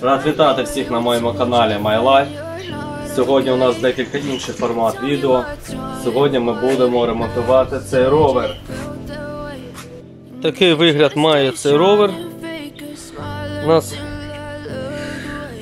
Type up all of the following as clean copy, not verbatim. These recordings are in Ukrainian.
Рад вітати всіх на моєму каналі My Life. Сьогодні у нас декілька інших формат відео. Сьогодні ми будемо ремонтувати цей ровер. Такий вигляд має цей ровер. Нас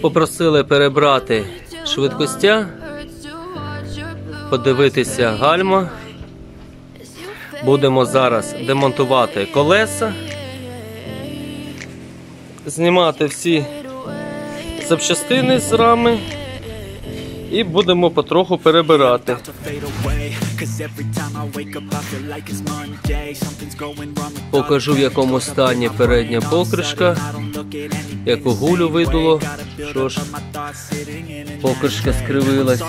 попросили перебрати швидкостя, подивитися гальма. Будемо зараз демонтувати колеса, знімати всі запчастини з рами і будемо потроху перебирати. Покажу, в якому стані передня покришка, яку гулю видуло, що ж, покришка скривилась.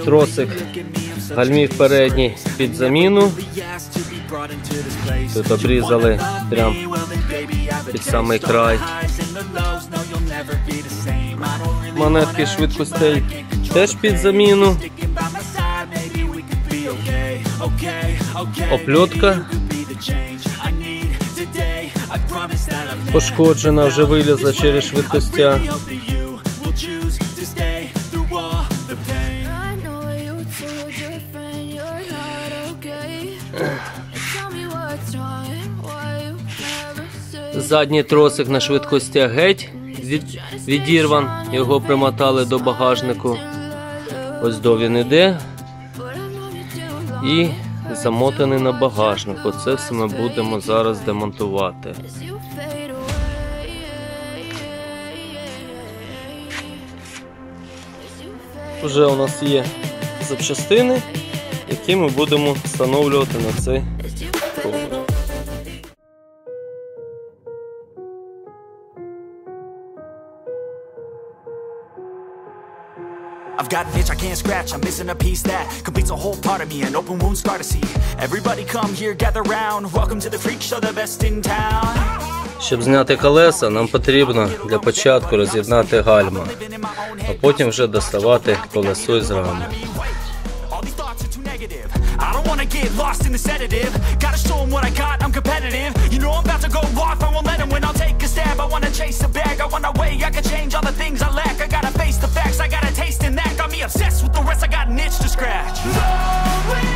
Тросик гальмів передній під заміну. Тут обрізали прям під самий край. Манетки швидкостей теж під заміну. Опльотка пошкоджена, вже вилізла через швидкостя. Задній тросик на швидкостях геть відірван, його примотали до багажнику. Ось до він іде і замотаний на багажнику. Це все ми будемо зараз демонтувати. Вже у нас є запчастини, які ми будемо встановлювати на цей ровер. I've got an itch I can't scratch, I'm missing a piece that completes a whole part of me, an open wound scar to see. Everybody come here, gather round, welcome to the freak show, the best in town. Щоб зняти колеса, нам потрібно для початку роз'єднати гальма, а потім вже доставати колесо із рами. I don't wanna get lost in the sedative. Gotta show them what I got, I'm competitive. You know I'm about to go off, I won't let them win. I'll take a stab, I wanna chase the bag. I wanna weigh, I can change all the things I lack. I gotta face the facts, I got a taste in that. Got me obsessed with the rest, I got an itch to scratch. No way,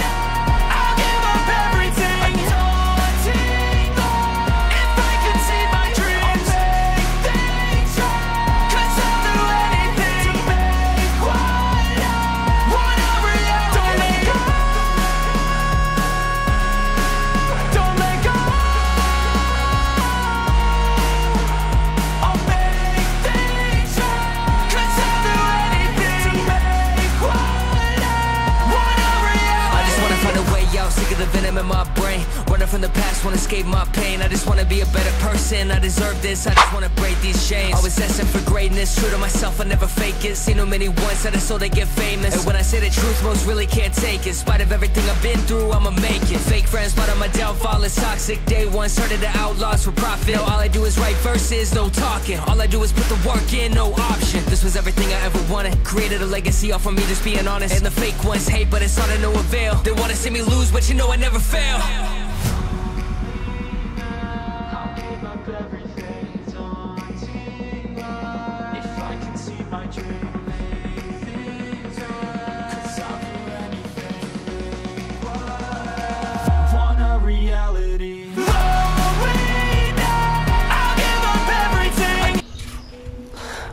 no. I'll give up everything. If I could see my dreams, I'll make things right. 'Cause I'll do anything to make what a reality. In my brain, running from the past, wanna escape my pain. I just wanna be a better person, I deserve this, I just wanna break these chains. Always asking for greatness, true to myself, I never fake it. Seen too many once that I so they get famous. And when I say the truth, most really can't take it. In spite of everything I've been through, I'ma make it. Fake friends, but on my downfall is toxic. Day one, started to outlaws for profit. Now all I do is write verses, no talking. All I do is put the work in, no option. This was everything I ever wanted. Created a legacy off of me just being honest. And the fake ones hate, but it's all to no avail. They wanna see me lose, but you know I never fail.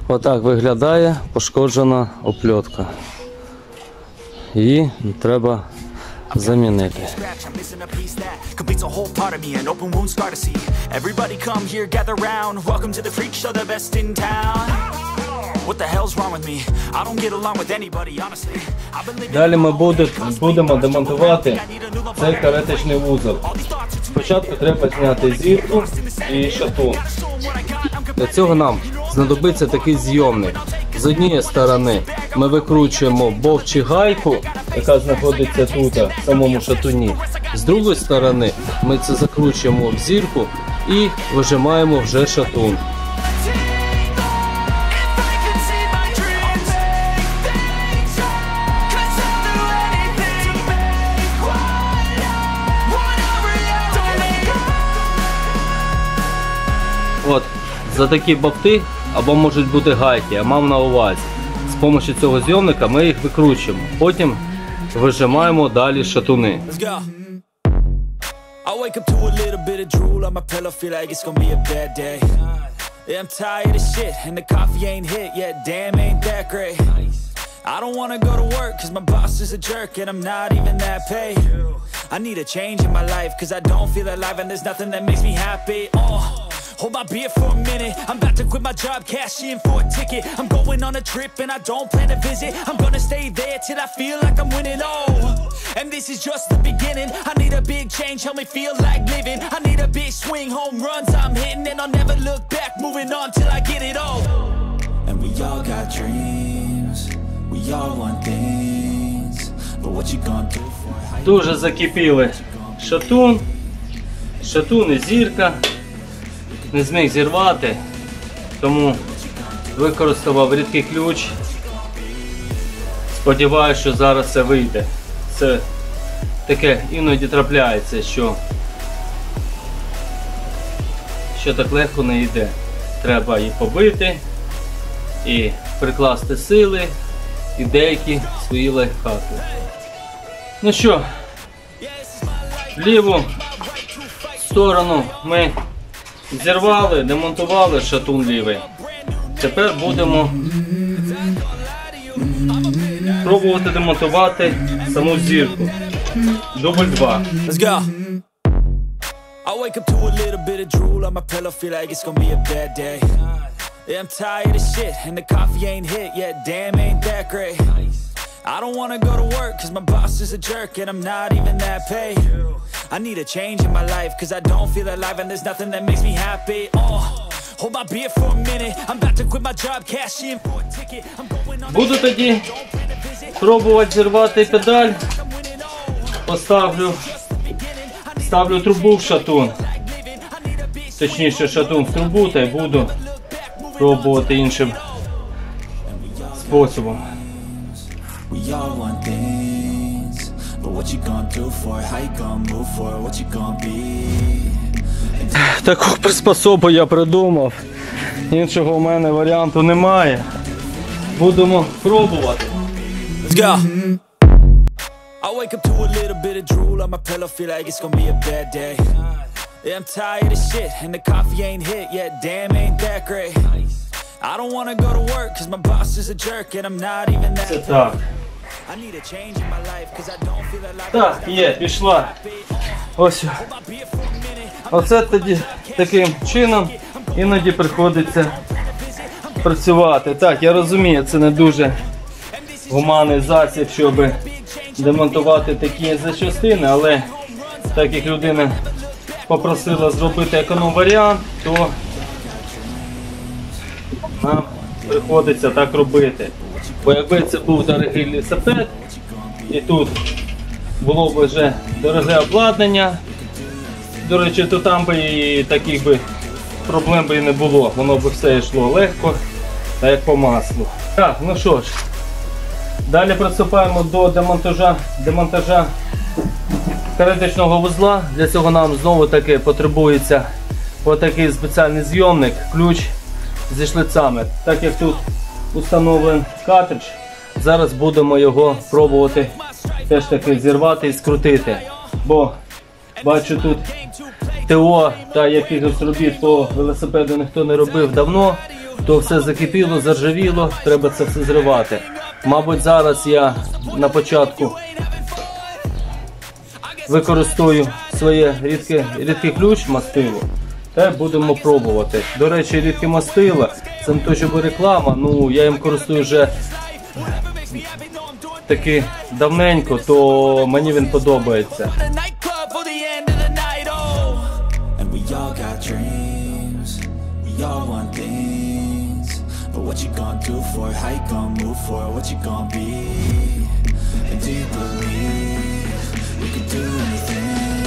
Отак виглядає пошкоджена опльотка. Її треба замінити. Далі ми будемо демонтувати цей кареточний вузол. Спочатку треба зняти зірку і шатун. Для цього нам знадобиться такий зйомник. З однієї сторони ми викручуємо болт чи гайку, яка знаходиться тут, в самому шатуні. З другої сторони ми це закручуємо в зірку і вижимаємо вже шатун. за такі бовти, або можуть бути гайки, я мав на увазі. З допомогою цього зйомника ми їх викручуємо. Потім вижимаємо далі шатуни. Let's go. I wake up to a little bit of drool on my pillow, feel like it's gonna be a bad day. Yeah, I'm tired of shit, and the coffee ain't hit yet, damn, ain't that great. I don't wanna go to work, cause my boss is a jerk, and I'm not even that paid. I need a change in my life, cause I don't feel alive, and there's nothing that makes me happy. Hold my beer for a minute, I'm about to quit my job, cash in for a ticket. I'm going on a trip and I don't plan to visit. I'm gonna stay there till I feel like I'm winning, and this is just the beginning. I need a big change, help me feel like living. I need a big swing, home runs I'm hitting, and I'll never look back, moving on till I get it all. And we all got dreams, we all want things, but what you gonna do for it? Дуже закипіли шатун і зірка. Не зміг зірвати, тому використовував рідкий ключ. Сподіваюся, що зараз це вийде. Це таке іноді трапляється, що так легко не йде. Треба і побити, і прикласти сили, і деякі свої лайфхаки. Ну що, ліву сторону ми зірвали, демонтували шатун лівий. Тепер будемо пробувати демонтувати саму зірку. Дубль 2. Let's go. I wake up to a little bit of drool on my pillow, feel like it's gonna be a bad day. Yeah, I'm tired of shit, and the coffee ain't hit yet, damn, ain't that great. I don't wanna go to work, cause my boss is a jerk, and I'm not even that paid. I need a change in my life, cause I don't feel alive, and there's nothing that makes me happy. Hold my beer for a minute, I'm about to quit my job, cash in for a ticket. I'm going on. Буду тоді пробувати зірвати педаль. Ставлю трубу в шатун. Точніше, шатун в трубу, та й буду пробувати іншим способом. We all want things, but what you gonna do for it? How you gonna move for it? What you gonna be? Таку приспособу я придумав. Іншого у мене варіанту немає. Будемо пробувати. Let's go. I wake up to a little bit of drool on my pillow, feel like it's gonna be a bad day. Yeah, I'm tired of shit, and the coffee ain't hit yet, damn, ain't that great. I don't wanna go to work, cause my boss is a jerk, and I'm not even that. Це так. I need a change in my life, cause I don't feel alive. Так, є, пішла. Ось. Оце тоді таким чином іноді приходиться працювати. Так, я розумію, це не дуже гуманний засіб, щоб демонтувати такі запчастини, але так як людина попросила зробити економ-варіант, то нам приходиться так робити. Бо якби це був дорогий лісопед, і тут було б вже дороге обладнання, до речі, то там би і таких би проблем би і не було. Воно б все йшло легко, та як по маслу. Так, ну що ж, далі приступаємо до демонтажа кареточного вузла. Для цього нам знову таки потребується отакий спеціальний зйомник, ключ зі шлицами. Так як тут установлений картридж, зараз будемо його пробувати теж таки зірвати і скрутити. Бо бачу, тут ТО та якихось робіт по велосипеду ніхто не робив давно, то все закипіло, заржавіло, треба це все зривати. Мабуть, зараз я на початку використаю своє рідкий ключ мастило та будемо пробувати. До речі, рідке мастило, це не то, щоб реклама, ну я їм користую вже таки давненько, то мені він подобається. What you gonna do for it? How you gonna move for it? What you gonna be? And do you believe we could do anything?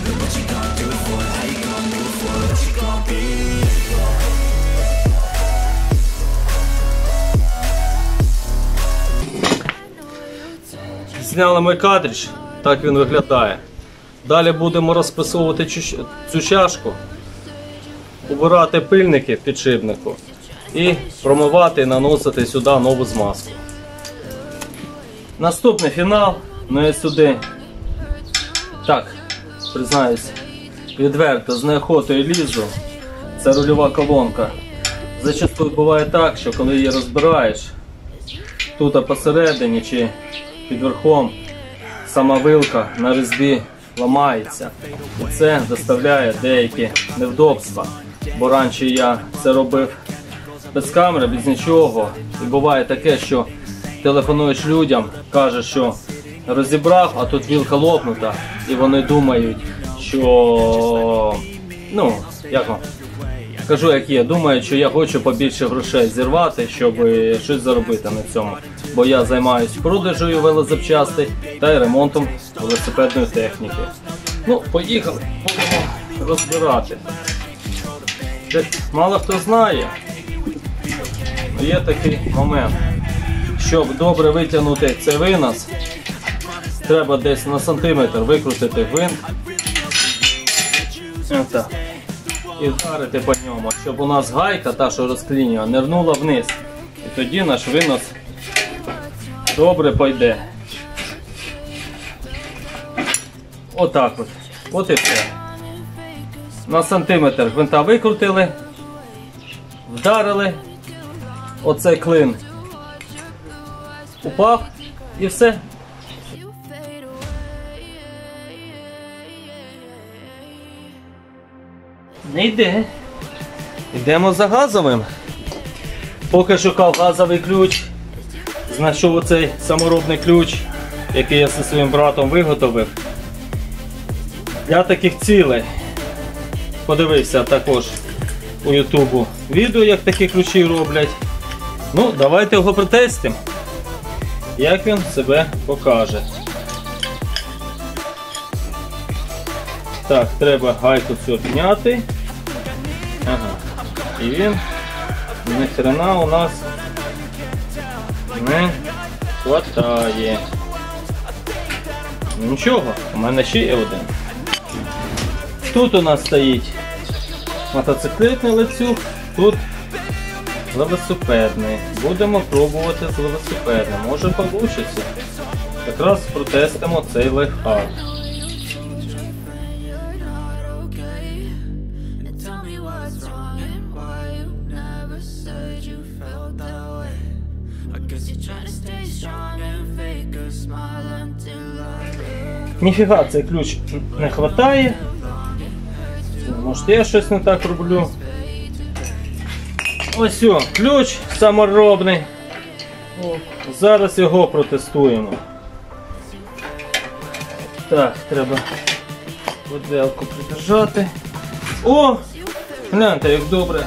And what you gonna do for it? How you gonna move for it? What you gonna be? Зняли ми картридж, так він виглядає. Далі будемо розпресовувати цю чашку. убирати пильники в підшипнику і промивати і наносити сюди нову змазку. Наступний фінал, ну я сюди, так, признаюсь, відверто, з неохотою лізу. Це рульова колонка. Зачастую буває так, що коли її розбираєш, тут посередині чи під верхом сама вилка на різьбі ламається. І це доставляє деякі невдобства. Бо раніше я це робив без камери, без нічого. І буває таке, що телефонуєш людям, кажеш, що розібрав, а тут вилка лопнута. І вони думають, що, ну, як вам, кажу як є, думають, що я хочу побільше грошей зірвати, щоб щось заробити на цьому. Бо я займаюся продажею велозапчастей та й ремонтом велосипедної техніки. Ну, поїхали, будемо розбирати. Мало хто знає, є такий момент. Щоб добре витягнути цей винос, треба десь на сантиметр викрутити гвинт. Отак. І вдарити по ньому, щоб у нас гайка, та що розклінює, нирнула вниз. І тоді наш винос добре пойде. Отак от. От і все. На сантиметр гвинта викрутили, вдарили, оцей клин упав і все. Не йде. Йдемо за газовим. Поки шукав газовий ключ, знайшов оцей саморобний ключ, який я зі своїм братом виготовив. Для таких цілей подивився також у ютубу відео, як такі ключі роблять. Ну, давайте його протестимо, як він себе покаже. Так, треба гайку цю зняти. Ага. І він ніхрена у нас не хватає. Нічого, у мене ще є один. Тут у нас стоїть мотоциклетний ланцюг, тут велосипедний. Будемо пробувати з велосипедним. Може вийде. Якраз протестимо цей лайфхак. Ніфіга цей ключ не вистачає. Може я щось не так роблю. Ось о, ключ саморобний. Зараз його протестуємо. Так, треба виделку придержати. О! Гляньте, як добре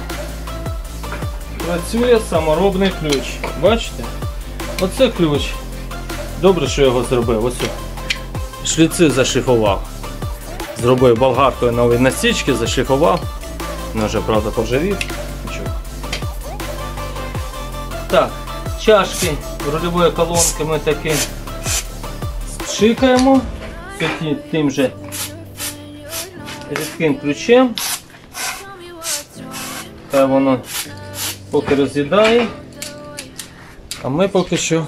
працює саморобний ключ. Бачите? Оце ключ. Добре, що я його зробив. Ось. Шліци зашліфував. Зробив болгаркою нові насічки, зашліфував. Ну, вже, правда, поржавів. Нічого. Так, чашки рульової колонки ми таки зшикаємо тим же рідким ключем. Хай воно поки роз'їдає. А ми поки що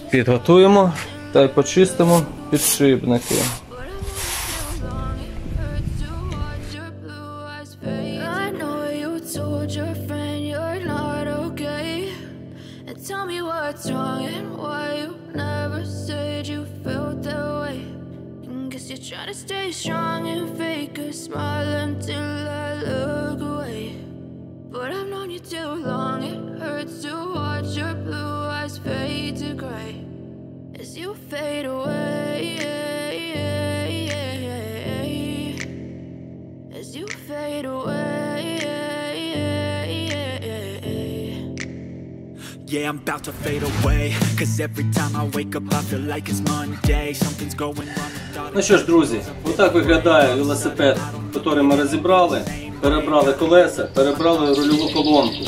підготуємо та й почистимо підшипники. Try to stay strong and fake a smile until I look away. But I've known you too long, it hurts to watch your blue eyes fade to gray as you fade away, as you fade away. Yeah, I'm about to fade away, cause every time I wake up I feel like it's Monday. Something's going wrong. Ну що ж, друзі, отак виглядає велосипед, який ми розібрали, перебрали колеса, перебрали рульову колонку.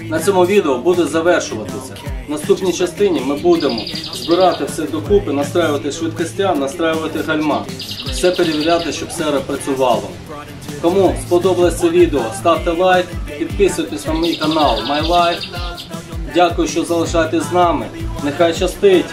На цьому відео буде завершуватися. В наступній частині ми будемо збирати все докупи, настраювати швидкостя, настраювати гальма. Все перевіряти, щоб все працювало. Кому сподобалось це відео, ставте лайк, підписуйтесь на мій канал My Life. Дякую, що залишаєтесь з нами. Нехай щастить!